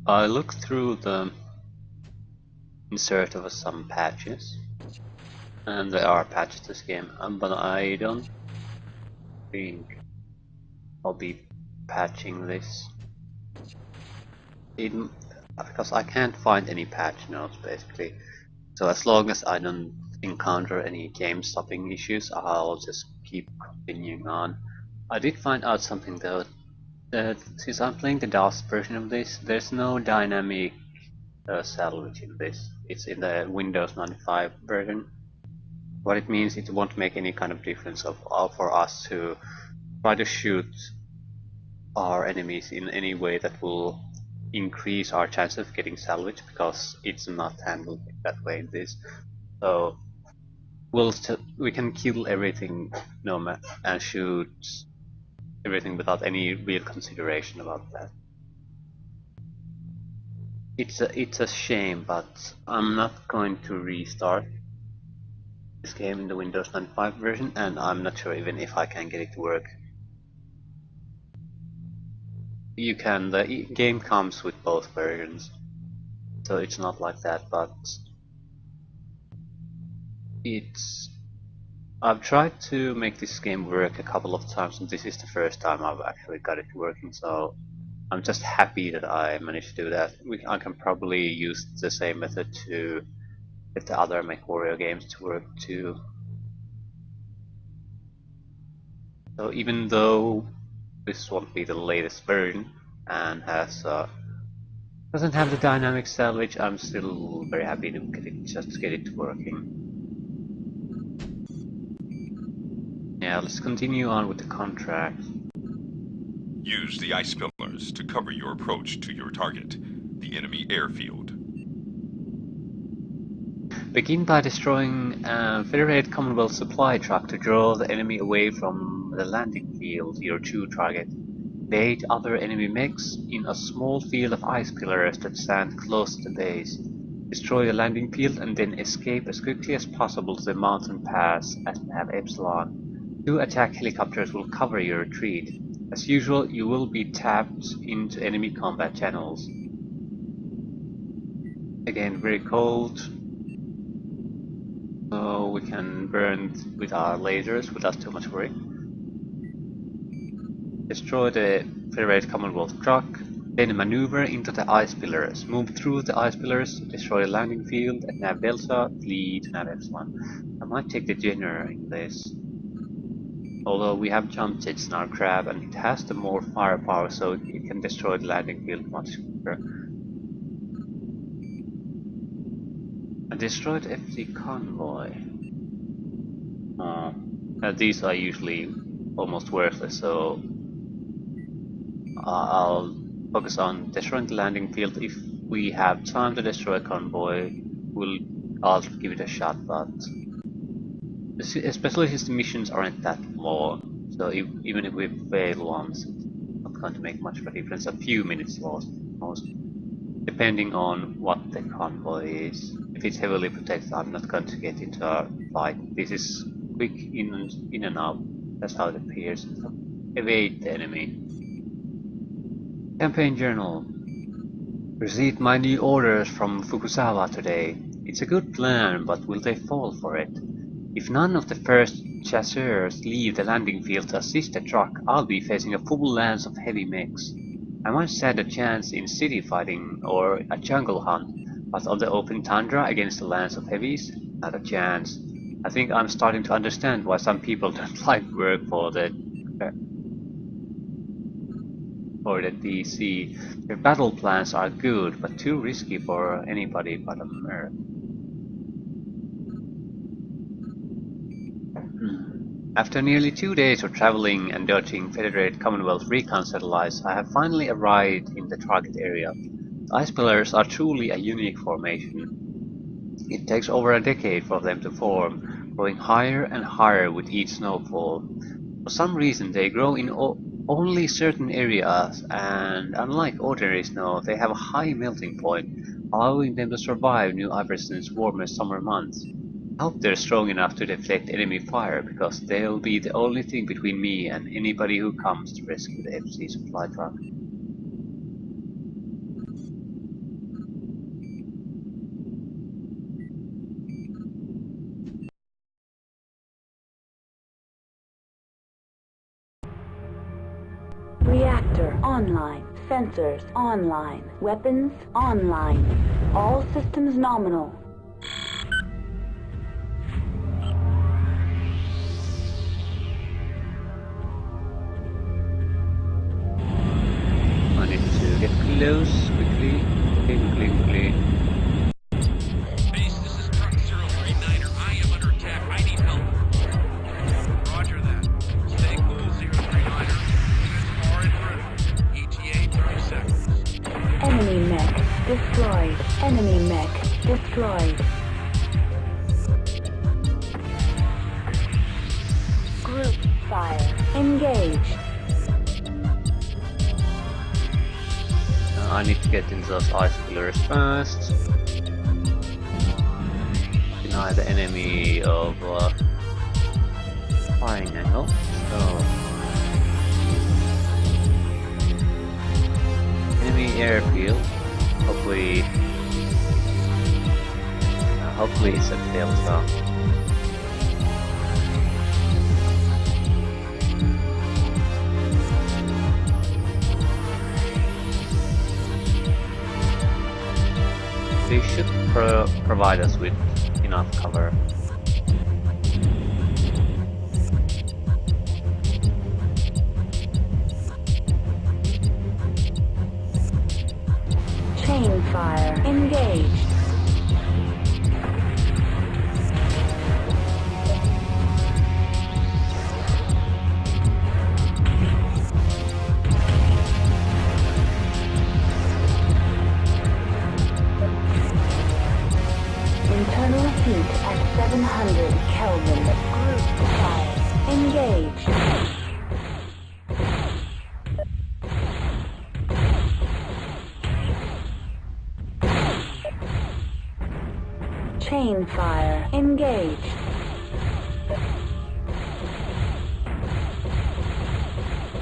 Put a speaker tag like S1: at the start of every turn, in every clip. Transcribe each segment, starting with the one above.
S1: I looked through the insert of some patches, and there are patches to this game, but I don't think I'll be patching this. Because I can't find any patch notes basically. So as long as I don't encounter any game stopping issues, I'll just keep continuing on. I did find out something though, that since I'm playing the DOS version of this, there's no dynamic salvage in this. It's in the Windows 95 version. What it means, it won't make any kind of difference for us to try to shoot our enemies in any way that will increase our chance of getting salvage, because it's not handled that way in this. So we can kill everything and shoot everything without any real consideration about that. It's a shame, but I'm not going to restart this game in the Windows 95 version, and I'm not sure even if I can get it to work. You can, the game comes with both versions, so it's not like that, but I've tried to make this game work a couple of times, and this is the first time I've actually got it working, so I'm just happy that I managed to do that. I can probably use the same method to get the other MechWarrior games to work too. So even though this won't be the latest version and doesn't have the dynamic salvage, I'm still very happy to just get it working. Yeah, let's continue on with the contract.
S2: Use the ice pillars to cover your approach to your target, the enemy airfield.
S1: Begin by destroying a Federated Commonwealth supply truck to draw the enemy away from the landing field, your true target. Bait other enemy mechs in a small field of ice pillars that stand close to the base. Destroy the landing field and then escape as quickly as possible to the mountain pass at Nav Epsilon. 2 attack helicopters will cover your retreat. As usual, you will be tapped into enemy combat channels. Again, very cold, so we can burn with our lasers without too much worry. Destroy the Federated Commonwealth truck, then maneuver into the ice pillars. Move through the ice pillars, destroy the landing field at Nav Delta, flee to Nav Epsilon. I might take the Jenner in this. Although we have jump jets in our crab and it has the more firepower, so it can destroy the landing field much quicker. I destroyed FD convoy. These are usually almost worthless, so I'll focus on destroying the landing field. If we have time to destroy a convoy, I'll give it a shot, but especially since the missions aren't that long, so even if we fail once, it's not going to make much of a difference. A few minutes lost, most, depending on what the convoy is. If it's heavily protected, I'm not going to get into a fight. This is quick in and out. That's how it appears. Evade the enemy. Campaign Journal. Received my new orders from Fukusawa today. It's a good plan, but will they fall for it? If none of the first chasseurs leave the landing field to assist the truck, I'll be facing a full lance of heavy mechs. I might stand a chance in city fighting or a jungle hunt, but on the open tundra against a lance of heavies, not a chance. I think I'm starting to understand why some people don't like work for the DC. Their battle plans are good, but too risky for anybody but a merc. After nearly 2 days of traveling and dodging Federated Commonwealth recon satellites, I have finally arrived in the target area. The ice pillars are truly a unique formation. It takes over a decade for them to form, growing higher and higher with each snowfall. For some reason they grow in only certain areas, and unlike ordinary snow, they have a high melting point, allowing them to survive New Iverson's warmer summer months. I hope they're strong enough to deflect enemy fire, because they'll be the only thing between me and anybody who comes to rescue the FC supply truck.
S3: online. Sensors online. Weapons online. All systems nominal.
S1: I need to get close quickly. Quickly.
S4: Base, this is Truck 039er. I am under attack. I need help. Roger that. Stay cool, 039er. Units are in front. ETA 30 seconds.
S3: Enemy mech destroyed. Enemy mech destroyed. Group fire. Engaged.
S1: I need to get into those ice pillars first. Deny the enemy of firing angle. So enemy airfield. Hopefully it's a delta. They should provide us with enough cover.
S3: Chain fire. Engaged. Internal heat at 700 Kelvin. Group fire. Engaged. Chain fire. Engaged.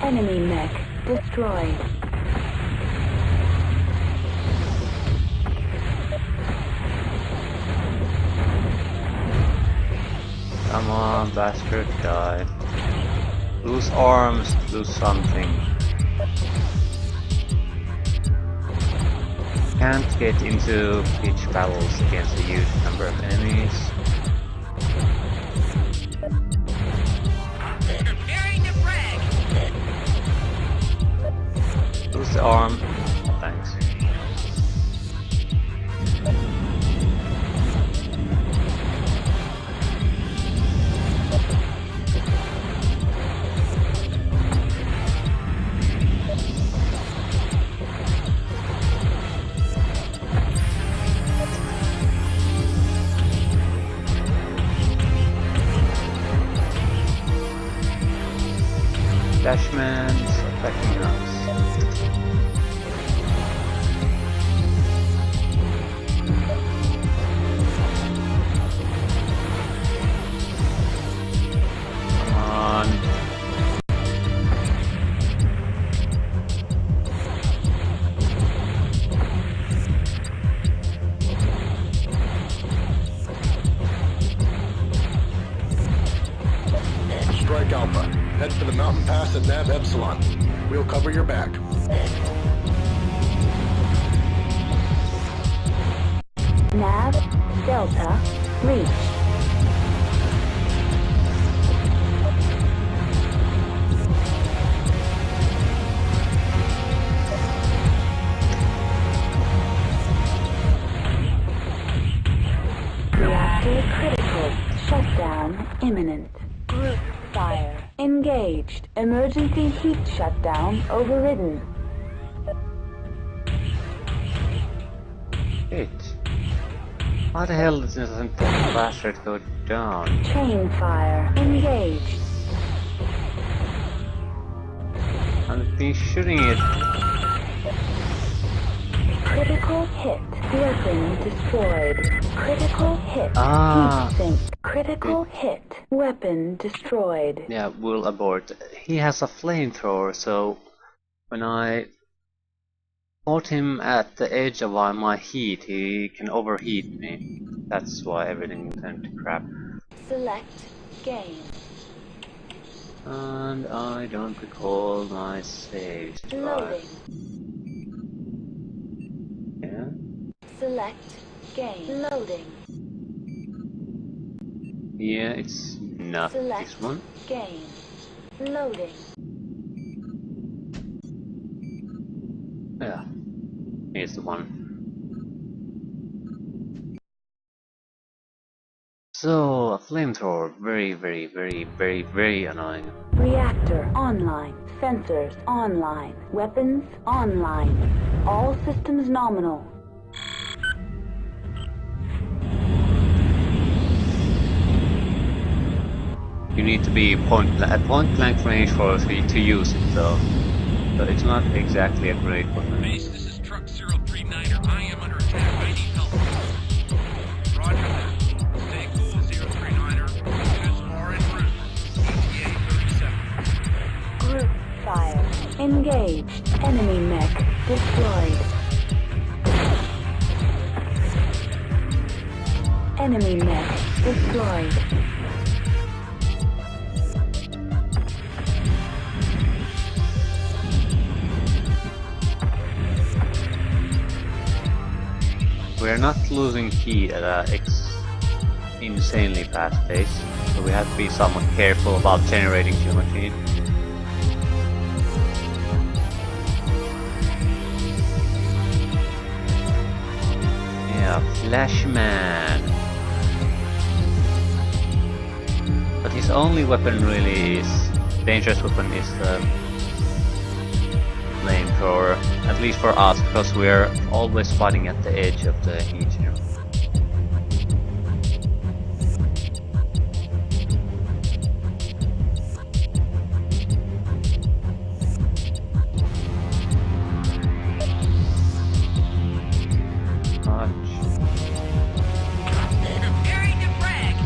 S3: Enemy mech destroyed.
S1: Come on, bastard, die. Lose arms, lose something. Can't get into pitch battles against a huge number of enemies.
S4: Preparing to frag.
S1: Lose the arm. Oh, thanks. Detachments attacking us. Come on.
S5: Strike Alpha. Head for the mountain pass at Nav Epsilon. We'll cover your back.
S3: Nav Delta reached. Reactor critical. Shutdown imminent. Group fire. Engaged. Emergency heat shutdown overridden.
S1: Shit. How the hell doesn't that bastard go down?
S3: Chain fire. Engaged.
S1: I've been shooting it.
S3: Critical hit. Weapon destroyed. Critical hit.
S1: Ah.
S3: Heat sink. Critical hit. Weapon destroyed.
S1: Yeah, we'll abort. He has a flamethrower, so when I caught him at the edge of my heat, he can overheat me. That's why everything turned to crap.
S3: Select game.
S1: And I don't recall my saves.
S3: Loading.
S1: Yeah.
S3: Select game. Loading.
S1: Yeah, it's not
S3: Select
S1: this one.
S3: game. Loading.
S1: Yeah, here's the one. So, a flamethrower, very annoying.
S3: Reactor online. Sensors online. Weapons online. All systems nominal.
S1: You need to be at point blank range for to use it though. So it's not exactly a great weapon.
S4: Base, this is Truck 039er. I am under attack. I need help. Roger that. Stay cool, 039er. Units are en route. ETA 37.
S3: Group fire. Engage. Enemy mech destroyed. Enemy mech destroyed.
S1: We're not losing heat at an insanely fast pace, so we have to be somewhat careful about generating too much heat. Yeah, Flashman. But his only weapon really is dangerous weapon is the flamethrower, at least for us, because we're always fighting at the edge of the heat here.
S4: Preparing to frag.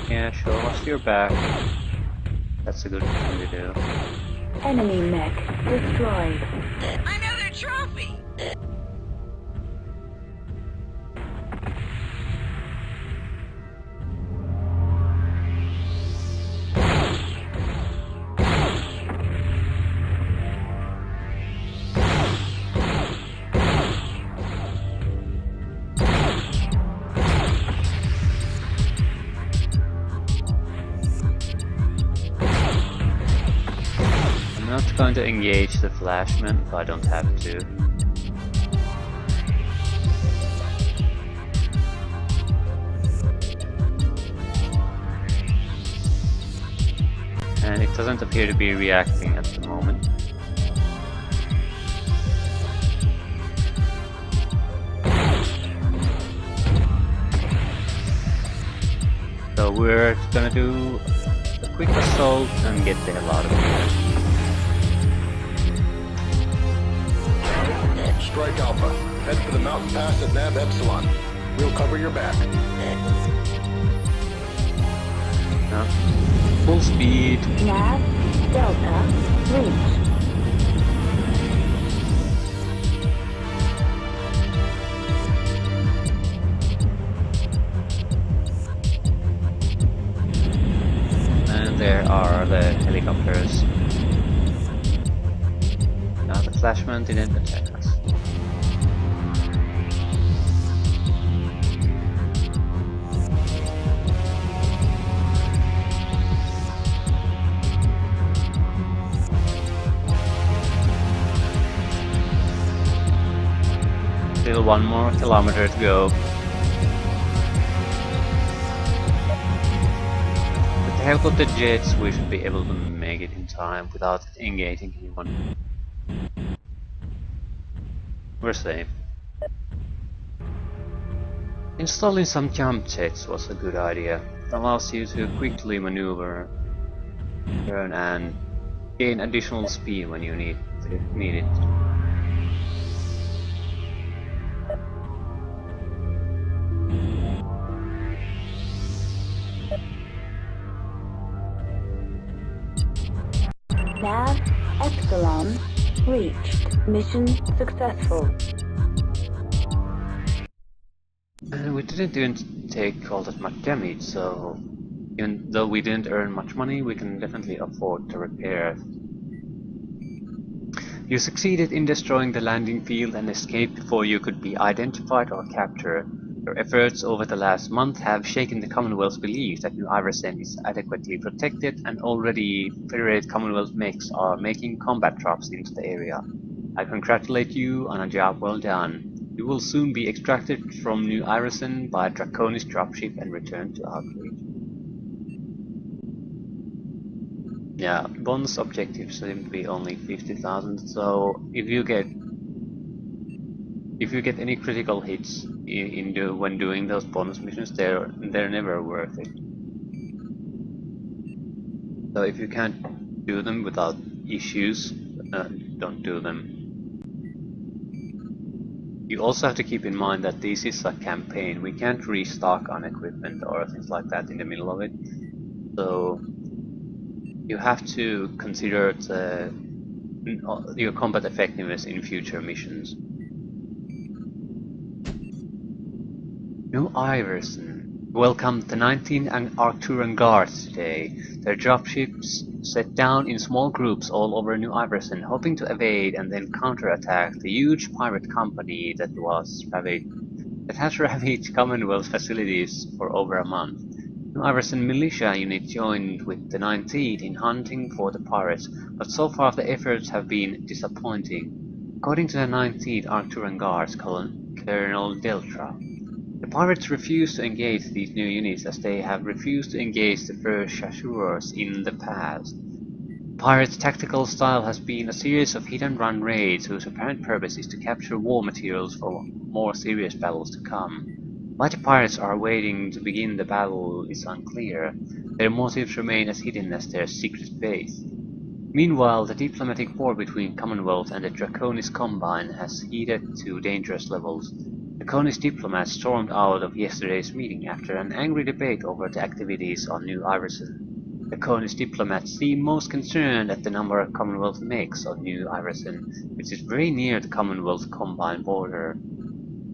S1: Yeah, show us your back. That's a good thing to do.
S3: Enemy mech destroyed.
S4: Another trophy.
S1: I'm not going to engage the flashman if I don't have to. And it doesn't appear to be reacting at the moment. So we're gonna do a quick assault and get the hell out of here.
S5: Strike Alpha. Head for the mountain pass at Nav Epsilon. We'll cover your back.
S1: Now, full speed.
S3: Nav Delta reached.
S1: And there are the helicopters. Now the flashman didn't attack us. Still 1 more kilometer to go. With the help of the jets, we should be able to make it in time without engaging anyone. We're safe. Installing some jump jets was a good idea. It allows you to quickly maneuver, turn, and gain additional speed when you need it.
S3: Nav Epsilon reached. Mission successful.
S1: And we didn't even take all that much damage, so even though we didn't earn much money, we can definitely afford to repair it. You succeeded in destroying the landing field and escaped before you could be identified or captured. Your efforts over the last month have shaken the Commonwealth's belief that New Iverson is adequately protected, and already Federated Commonwealth mechs are making combat drops into the area. I congratulate you on a job well done. You will soon be extracted from New Iverson by a Draconis dropship and returned to Outreach. Yeah, bonus objectives seem to be only 50,000, so if you get any critical hits when doing those bonus missions, they're never worth it. So if you can't do them without issues, don't do them. You also have to keep in mind that this is a campaign. We can't restock on equipment or things like that in the middle of it. So you have to consider your combat effectiveness in future missions. New Iverson welcomed the 19 Arcturan guards today. Their dropships set down in small groups all over New Iverson, hoping to evade and then counterattack the huge pirate company that has ravaged Commonwealth facilities for over a month. New Iverson militia unit joined with the 19th in hunting for the pirates, but so far the efforts have been disappointing. According to the 19th Arcturan Guards, Colonel Deltra, the pirates refuse to engage these new units as they have refused to engage the first chasseurs in the past. Pirates' tactical style has been a series of hit-and-run raids whose apparent purpose is to capture war materials for more serious battles to come. Why the pirates are waiting to begin the battle is unclear. Their motives remain as hidden as their secret base. Meanwhile, the diplomatic war between Commonwealth and the Draconis Combine has heated to dangerous levels. Draconis diplomats stormed out of yesterday's meeting after an angry debate over the activities on New Iverson. Draconis diplomats seem most concerned at the number of Commonwealth mechs on New Iverson, which is very near the Commonwealth Combine border.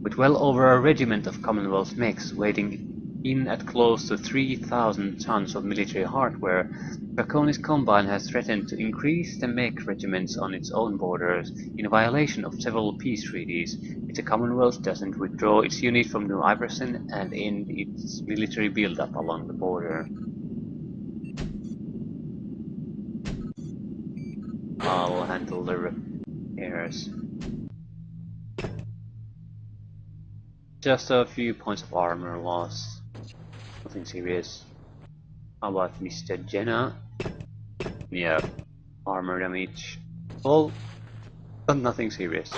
S1: With well over a regiment of Commonwealth mechs waiting in at close to 3,000 tons of military hardware, Draconis Combine has threatened to increase the mech regiments on its own borders in violation of several peace treaties if the Commonwealth doesn't withdraw its unit from New Iverson and end its military build-up along the border. I'll handle the repairs. Just a few points of armor loss. Nothing serious. How about Mr. Jenna? Yeah, armor damage. Well, but nothing serious.